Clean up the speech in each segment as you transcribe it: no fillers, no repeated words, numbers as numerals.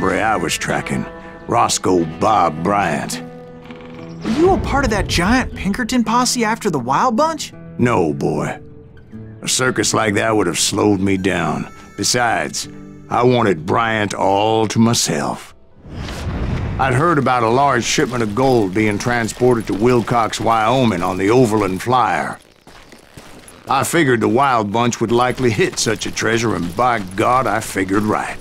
hombre I was tracking, Roscoe Bob Bryant. Were you a part of that giant Pinkerton posse after the Wild Bunch? No, boy. A circus like that would have slowed me down. Besides, I wanted Bryant all to myself. I'd heard about a large shipment of gold being transported to Wilcox, Wyoming on the Overland Flyer. I figured the Wild Bunch would likely hit such a treasure, and by God, I figured right.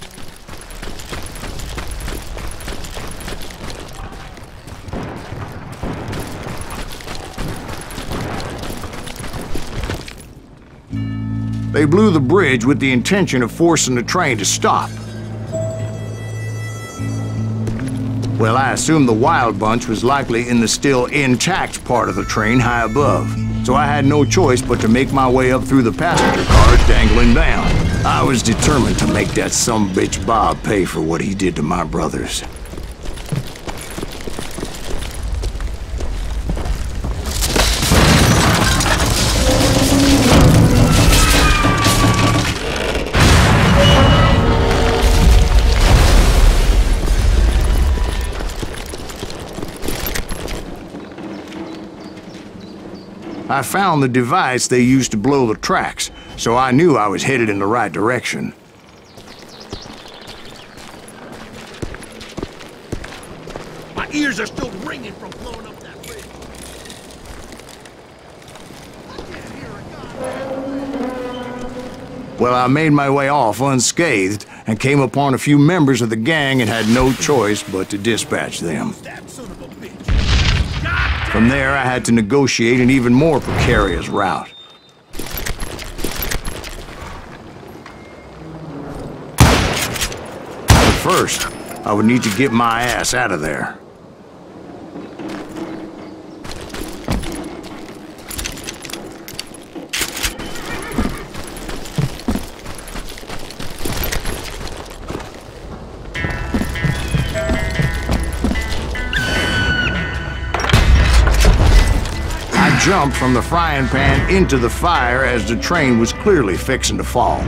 They blew the bridge with the intention of forcing the train to stop. Well, I assumed the Wild Bunch was likely in the still intact part of the train high above, so I had no choice but to make my way up through the passenger cars dangling down. I was determined to make that sumbitch Bob pay for what he did to my brothers. I found the device they used to blow the tracks, so I knew I was headed in the right direction. My ears are still ringing from blowing up that bridge. I can't hear a god. Well, I made my way off unscathed and came upon a few members of the gang and had no choice but to dispatch them. That son of a bitch. From there, I had to negotiate an even more precarious route. But first, I would need to get my ass out of there. Jumped from the frying pan into the fire as the train was clearly fixing to fall.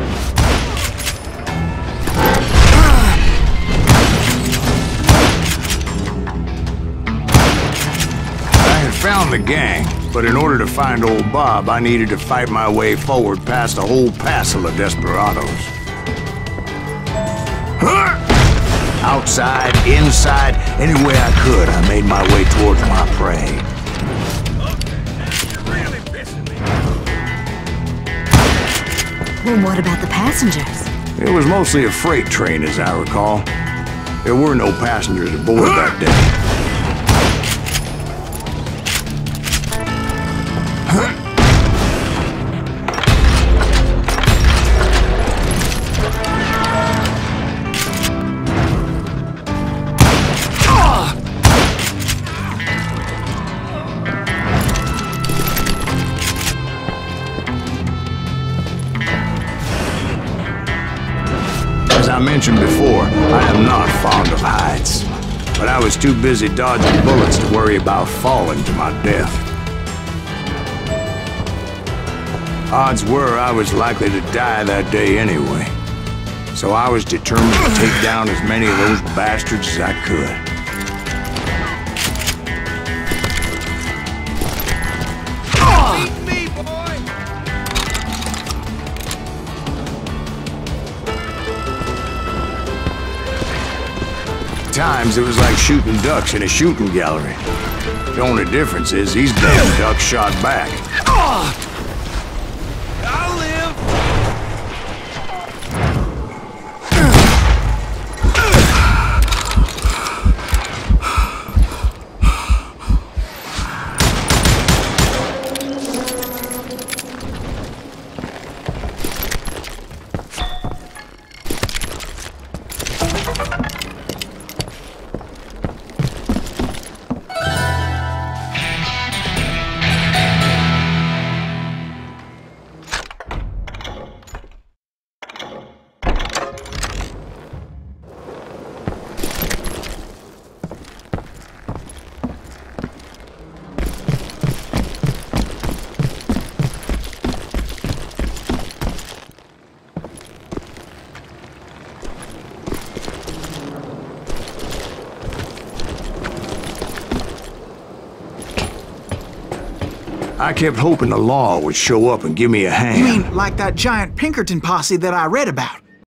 I had found the gang, but in order to find old Bob, I needed to fight my way forward past a whole passel of desperados. Outside, inside, any way I could, I made my way towards my prey. Well, what about the passengers? It was mostly a freight train, as I recall. There were no passengers aboard that day. As I mentioned before, I am not fond of heights, but I was too busy dodging bullets to worry about falling to my death. Odds were I was likely to die that day anyway, so I was determined to take down as many of those bastards as I could. Times it was like shooting ducks in a shooting gallery. The only difference is these damn ducks shot back. I'll live. I kept hoping the law would show up and give me a hand. You mean like that giant Pinkerton posse that I read about?